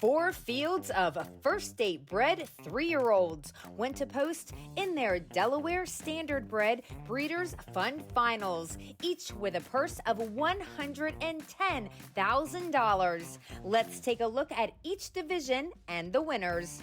4 fields of first-date bred 3-year-olds went to post in their Delaware Standardbred Breeders' Fund Finals, each with a purse of $110,000. Let's take a look at each division and the winners.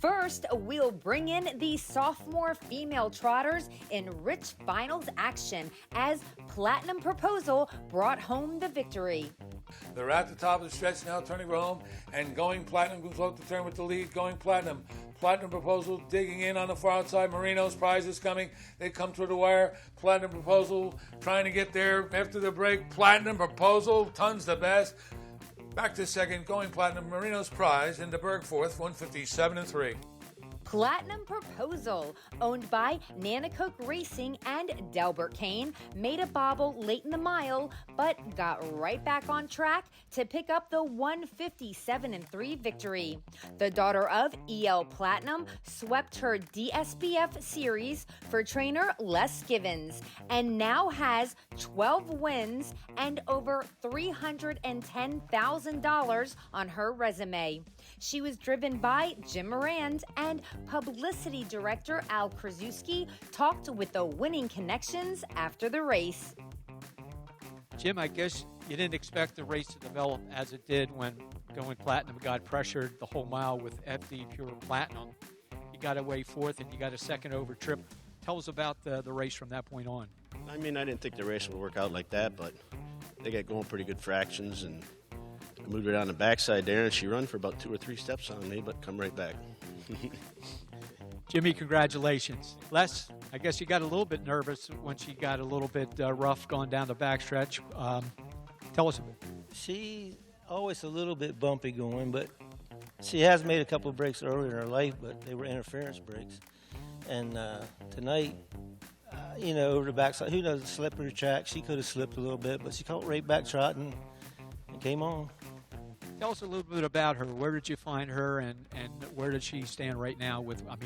First, we'll bring in the sophomore female trotters in rich finals action as Platinum Proposal brought home the victory. They're at the top of the stretch now, turning for home, and Going Platinum goes off the turn with the lead. Going Platinum. Platinum Proposal digging in on the far outside. Marino's Prize is coming. They come to the wire. Platinum Proposal trying to get there after the break. Platinum Proposal, tons the best. Back to second, Going Platinum, Marino's Prize, and the Berg fourth, 157-3. Platinum Proposal, owned by Nanacoke Racing and Delbert Kane, made a bobble late in the mile, but got right back on track to pick up the 157-3 victory. The daughter of EL Platinum swept her DSBF series for trainer Les Givens and now has 12 wins and over $310,000 on her resume. She was driven by Jim Morand, and publicity director Al Krasuski talked with the winning connections after the race. Jim, I guess you didn't expect the race to develop as it did when Going Platinum got pressured the whole mile with FD Pure Platinum. You got away fourth and you got a second over trip. Tell us about the race from that point on. I mean, I didn't think the race would work out like that, but they got going pretty good fractions, and I moved her down the backside there, and she run for about 2 or 3 steps on me, but come right back. Jimmy, congratulations. Les, I guess you got a little bit nervous when she got a little bit rough going down the backstretch. Tell us a bit. She's always a little bit bumpy going, but she has made a couple of breaks earlier in her life, but they were interference breaks. And tonight, over the backside, who knows, the slippery track, she could have slipped a little bit, but she caught right back trotting and came on. Tell us a little bit about her. Where did you find her, and where does she stand right now?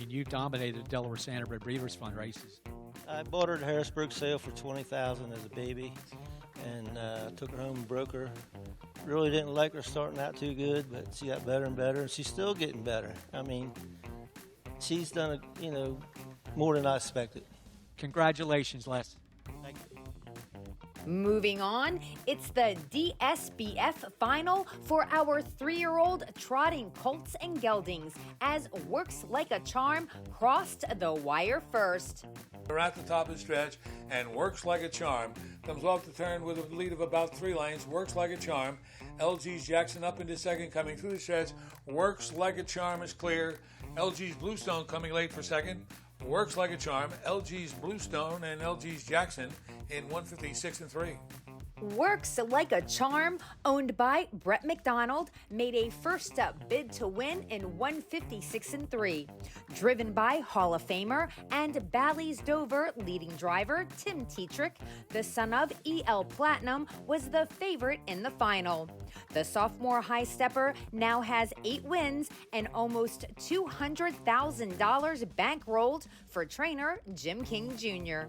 You dominated Delaware Standardbred Breeders' Fund races. I bought her at the Harrisburg sale for $20,000 as a baby, and took her home and broke her. Really didn't like her starting out too good, but she got better and better, and she's still getting better. I mean, she's done, more than I expected. Congratulations, Les. Thank you. Moving on, it's the DSBF final for our 3-year-old trotting Colts and Geldings as Workslikeacharm crossed the wire first. They're at the top of the stretch, and Workslikeacharm comes off the turn with a lead of about 3 lanes. Workslikeacharm, LG's Jackson up into second, coming through the stretch. Workslikeacharm is clear. LG's Bluestone coming late for second. Workslikeacharm, LG's Bluestone, and LG's Jackson in 156-3. Workslikeacharm, owned by Brett McDonald, made a first-up bid to win in 156-3. Driven by Hall of Famer and Bally's Dover leading driver Tim Tetrick, the son of EL Platinum was the favorite in the final. The sophomore high stepper now has 8 wins and almost $200,000 bankrolled for trainer Jim King Jr.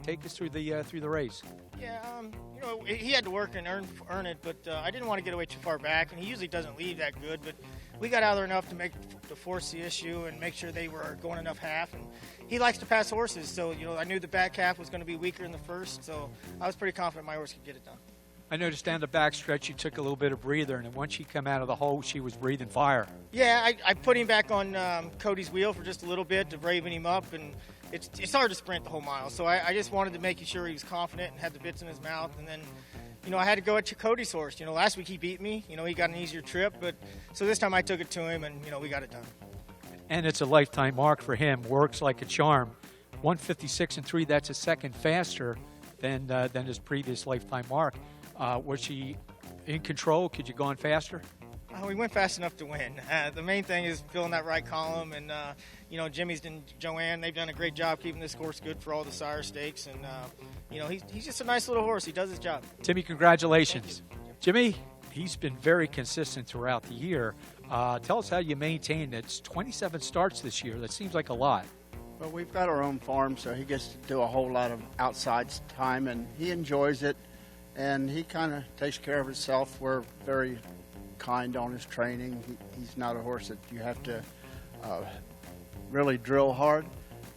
Take us through the race. Yeah, he had to work and earn it, but I didn't want to get away too far back, and he usually doesn't leave that good, but we got out there enough to force the issue and make sure they were going enough half, and he likes to pass horses, so, I knew the back half was going to be weaker in the first, so I was pretty confident my horse could get it done. I noticed down the backstretch you took a little bit of breather, and then once she came out of the hole, she was breathing fire. Yeah, I put him back on Cody's wheel for just a little bit to braven him up, and it's hard to sprint the whole mile, so I just wanted to make sure he was confident and had the bits in his mouth, and then, I had to go at Cody's horse. Last week he beat me. He got an easier trip, but so this time I took it to him, and, we got it done. And it's a lifetime mark for him. Workslikeacharm. 156-3, that's a second faster than his previous lifetime mark. Was she in control? Could you go on faster? We went fast enough to win. The main thing is filling that right column, and Jimmy's and Joanne, they've done a great job keeping this horse good for all the sire stakes, and he's just a nice little horse. He does his job. Timmy, congratulations. Jimmy, he's been very consistent throughout the year. Tell us how you maintained it. It's 27 starts this year. That seems like a lot. Well, we've got our own farm, so he gets to do a whole lot of outside time, and he enjoys it, and he kind of takes care of himself. We're very kind on his training. He's not a horse that you have to really drill hard.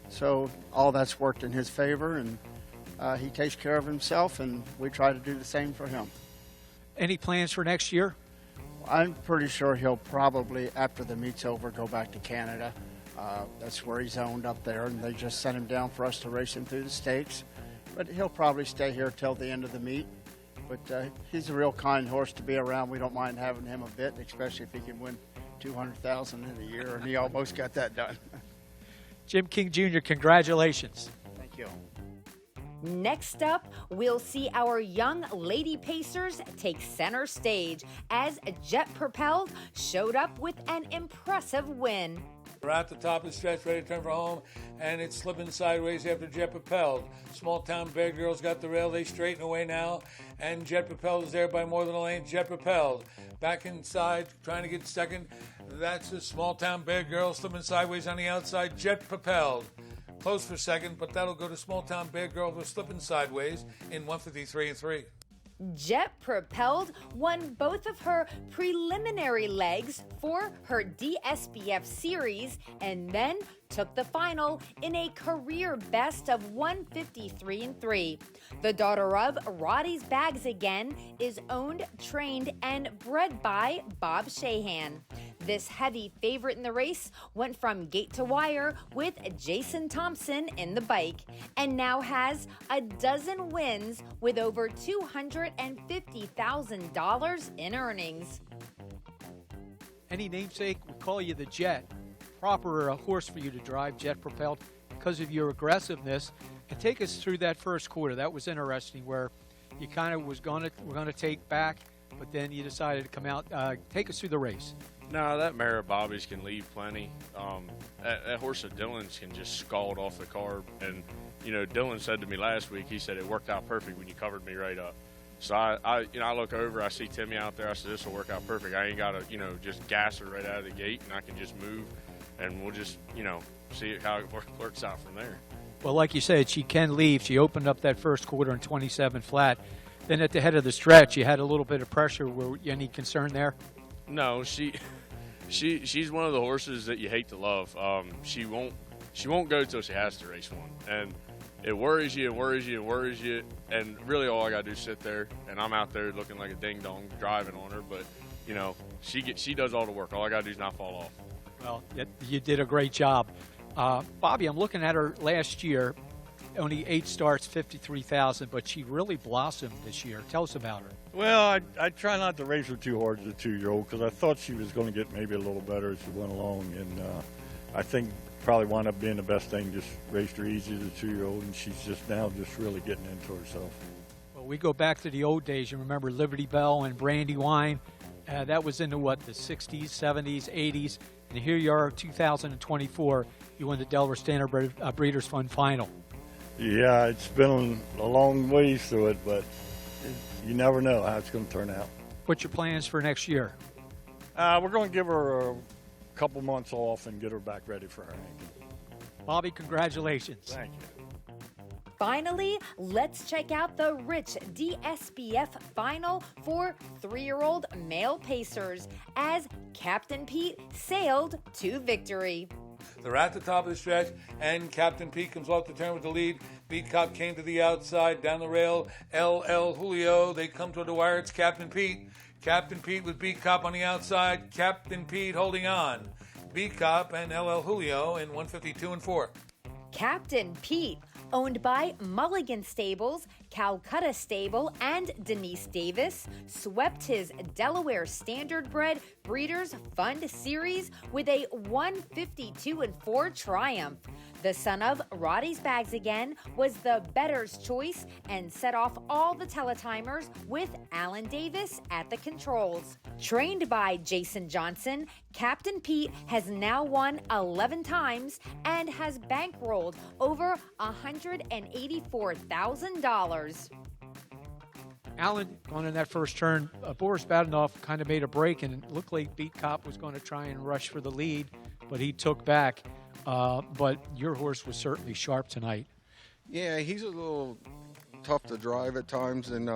So all that's worked in his favor, and he takes care of himself, and we try to do the same for him. Any plans for next year? I'm pretty sure he'll probably, after the meet's over, go back to Canada. That's where he's owned up there, and they just sent him down for us to race him through the stakes. But he'll probably stay here till the end of the meet. But he's a real kind horse to be around. We don't mind having him a bit, especially if he can win $200,000 in a year, and he almost got that done. Jim King Jr., congratulations. Thank you. Next up, we'll see our young lady pacers take center stage as Jett Propelled showed up with an impressive win. We're at the top of the stretch, ready to turn for home, and it's slipping sideways after Jett Propelled. Small Town Bed Girls got the rail. They straighten away now, and Jett Propelled is there by more than a lane. Jett Propelled back inside, trying to get second. That's a Small Town Bed Girl slipping sideways on the outside. Jett Propelled close for second, but that'll go to Small Town Bed Girl who's slipping sideways in 153 and 3. Jett Propelled won both of her preliminary legs for her DSBF series and then took the final in a career best of 153 and 3. The daughter of Roddy's Bags Again is owned, trained, and bred by Bob Shahan. This heavy favorite in the race went from gate to wire with Jason Thompson in the bike and now has a dozen wins with over $250,000 in earnings. Any namesake would call you the Jet. Proper horse for you to drive, Jett Propelled, because of your aggressiveness. And take us through that first quarter. That was interesting, where you kind of we're going to take back, but then you decided to come out. Take us through the race. No, that mare of Bobby's can leave plenty. That horse of Dylan's can just scald off the carb. And, you know, Dylan said to me last week, he said it worked out perfect when you covered me right up. So I look over, I see Timmy out there. I said, this will work out perfect. I ain't got to, just gas her right out of the gate, and I can just move, and we'll just, see how it works out from there. Well, like you said, she can leave. She opened up that first quarter in 27 flat. Then at the head of the stretch, you had a little bit of pressure. Were you any concern there? No, she's one of the horses that you hate to love. She won't go till she has to race one, and it worries you and worries you and worries you. And really, all I gotta do is sit there, and I'm out there looking like a ding dong driving on her. But she does all the work. All I gotta do is not fall off. Well, you did a great job, Bobby. I'm looking at her last year. Only 8 starts, 53,000, but she really blossomed this year. Tell us about her. Well, I try not to race her too hard as a 2-year-old because I thought she was going to get maybe a little better as she went along, and I think probably wound up being the best thing. Just raced her easy as a 2-year-old, and she's just now just really getting into herself. Well, we go back to the old days. You remember Liberty Bell and Brandy Wine. That was into the 60s, 70s, 80s, and here you are, 2024. You won the Delaware Standardbred Breeders' Fund Final. Yeah, it's been a long ways through it, but you never know how it's going to turn out. What's your plans for next year? We're going to give her a couple months off and get her back ready for her ankle. Bobby, congratulations. Thank you. Finally, let's check out the rich DSBF final for 3-year-old male pacers as Captain Pete sailed to victory. They're at the top of the stretch, and Captain Pete comes off the turn with the lead. Beat Cop came to the outside, down the rail. LL Julio, they come toward the wire. It's Captain Pete. Captain Pete with Beat Cop on the outside. Captain Pete holding on. Beat Cop and LL Julio in 152 and 4. Captain Pete, owned by Mulligan Stables, Calcutta Stable, and Denise Davis, swept his Delaware Standardbred Breeders' Fund Series with a 152 and 4 triumph. The son of Roddy's Bags Again was the bettor's choice and set off all the teletimers with Alan Davis at the controls. Trained by Jason Johnson, Captain Pete has now won 11 times and has bankrolled over $184,000. Alan, going in that first turn, Boris Badenoff kind of made a break, and it looked like Beat Cop was going to try and rush for the lead, but he took back. But your horse was certainly sharp tonight. Yeah, he's a little tough to drive at times, and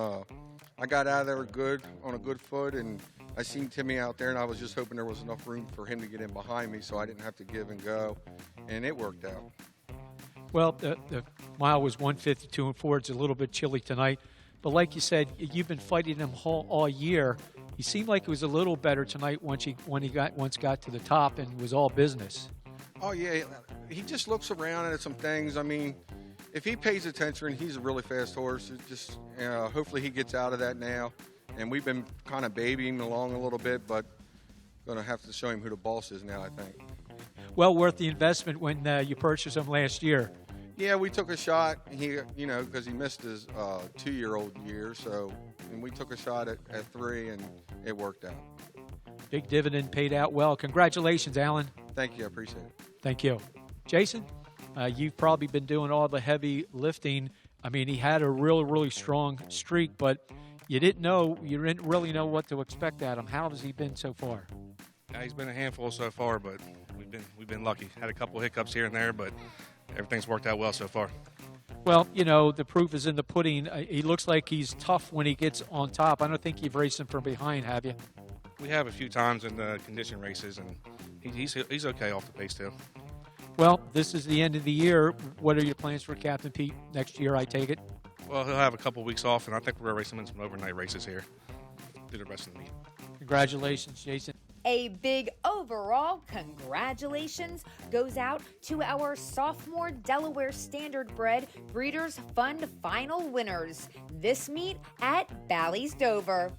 I got out of there good on a good foot, and I seen Timmy out there, and I was just hoping there was enough room for him to get in behind me so I didn't have to give and go, and it worked out. Well, the mile was 1:52 4. It's a little bit chilly tonight. But like you said, you've been fighting him all year. He seemed like it was a little better tonight once he got to the top and was all business. Oh, yeah, he just looks around at some things. I mean, if he pays attention, he's a really fast horse. It just hopefully he gets out of that now. And we've been kind of babying him along a little bit, but going to have to show him who the boss is now, I think. Well worth the investment when you purchased him last year. Yeah, we took a shot. Because he missed his 2-year-old year, and we took a shot at 3, and it worked out. Big dividend paid out well. Congratulations, Alan. Thank you. I appreciate it. Thank you. Jason, you've probably been doing all the heavy lifting. I mean, he had a really strong streak, but you didn't really know what to expect at him. How has he been so far? Yeah, he's been a handful so far, but we've been lucky. Had a couple hiccups here and there, but everything's worked out well so far. Well, the proof is in the pudding. He looks like he's tough when he gets on top. I don't think you've raced him from behind, have you? We have a few times in the condition races, and he's okay off the pace too. Well, this is the end of the year. What are your plans for Captain Pete next year, I take it? Well, he'll have a couple weeks off, and I think we're going to race him in some overnight races here. Do the rest of the meet. Congratulations, Jason. A big overall congratulations goes out to our sophomore Delaware Standardbred Breeders' Fund final winners. This meet at Bally's Dover.